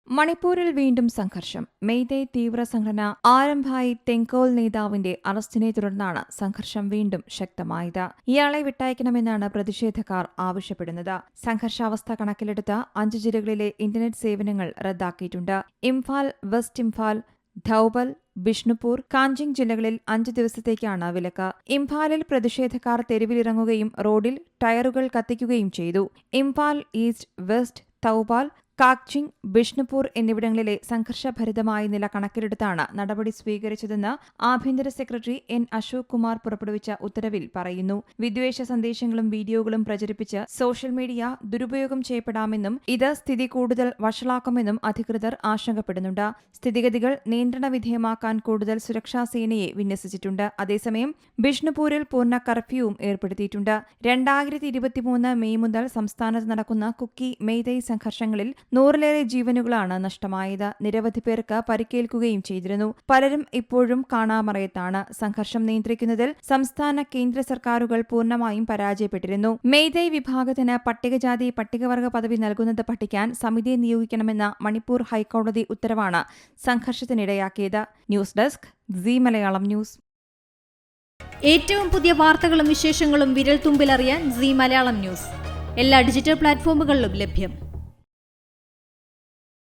മണിപ്പൂരിൽ വീണ്ടും സംഘർഷം. മെയ്തേ തീവ്ര സംഘടന ആരംഭായി തെങ്കോൽ നേതാവിന്റെ അറസ്റ്റിനെ തുടർന്നാണ് സംഘർഷം വീണ്ടും ശക്തമായത്. ഇയാളെ വിട്ടയക്കണമെന്നാണ് പ്രതിഷേധക്കാർ ആവശ്യപ്പെടുന്നത്. സംഘർഷാവസ്ഥ കണക്കിലെടുത്ത് 5 ജില്ലകളിലെ ഇന്റർനെറ്റ് സേവനങ്ങൾ റദ്ദാക്കിയിട്ടുണ്ട്. ഇംഫാൽ, വെസ്റ്റ് ഇംഫാൽ, ധൌബൽ, ബിഷ്ണുപൂർ, കാഞ്ചിങ് ജില്ലകളിൽ 5 ദിവസത്തേക്കാണ് വിലക്ക്. ഇംഫാലിൽ പ്രതിഷേധക്കാർ തെരുവിലിറങ്ങുകയും റോഡിൽ ടയറുകൾ കത്തിക്കുകയും ചെയ്തു. ഇംഫാൽ ഈസ്റ്റ്, വെസ്റ്റ്, തൌബാൽ, കാക്ചിങ്, ബിഷ്ണുപൂർ എന്നിവിടങ്ങളിലെ സംഘർഷഭരിതമായ നില കണക്കിലെടുത്താണ് നടപടി സ്വീകരിച്ചതെന്ന് ആഭ്യന്തര സെക്രട്ടറി എൻ അശോക് കുമാർ പുറപ്പെടുവിച്ച ഉത്തരവിൽ പറയുന്നു. വിദ്വേഷ സന്ദേശങ്ങളും വീഡിയോകളും പ്രചരിപ്പിച്ച് സോഷ്യൽ മീഡിയ ദുരുപയോഗം ചെയ്യപ്പെടാമെന്നും ഇത് സ്ഥിതി കൂടുതൽ വഷളാക്കുമെന്നും അധികൃതർ ആശങ്കപ്പെടുന്നുണ്ട്. സ്ഥിതിഗതികൾ നിയന്ത്രണ വിധേയമാക്കാൻ കൂടുതൽ സുരക്ഷാ സേനയെ വിന്യസിച്ചിട്ടുണ്ട്. അതേസമയം ബിഷ്ണുപൂരിൽ പൂർണ്ണ കർഫ്യൂവും ഏർപ്പെടുത്തിയിട്ടുണ്ട്. 2023 മെയ് മുതൽ സംസ്ഥാനത്ത് നടക്കുന്ന കുക്കി മെയ്തൈ സംഘർഷങ്ങളിൽ 100-ലേറെ ജീവനുകളാണ് നഷ്ടമായത്. നിരവധി പേർക്ക് പരിക്കേൽക്കുകയും ചെയ്തിരുന്നു. പലരും ഇപ്പോഴും കാണാമറയത്താണ്. സംഘർഷം നിയന്ത്രിക്കുന്നതിൽ സംസ്ഥാന കേന്ദ്ര സർക്കാരുകൾ പൂർണ്ണമായും പരാജയപ്പെട്ടിരുന്നു. മെയ്തൈ വിഭാഗത്തിന് പട്ടികജാതി പട്ടികവർഗ പദവി നൽകുന്നത് പഠിക്കാൻ സമിതിയെ നിയോഗിക്കണമെന്ന മണിപ്പൂർ ഹൈക്കോടതി ഉത്തരവാണ് സംഘർഷത്തിനിടയാക്കിയത്. News desk Zee Malayalam news. ഏറ്റവും പുതിയ വാർത്തകളും വിശേഷങ്ങളും വിരൽത്തുമ്പിലറിയാൻ സീ മലയാളം ന്യൂസ് എല്ലാ ഡിജിറ്റൽ പ്ലാറ്റ്ഫോമുകളിലും ലഭ്യം.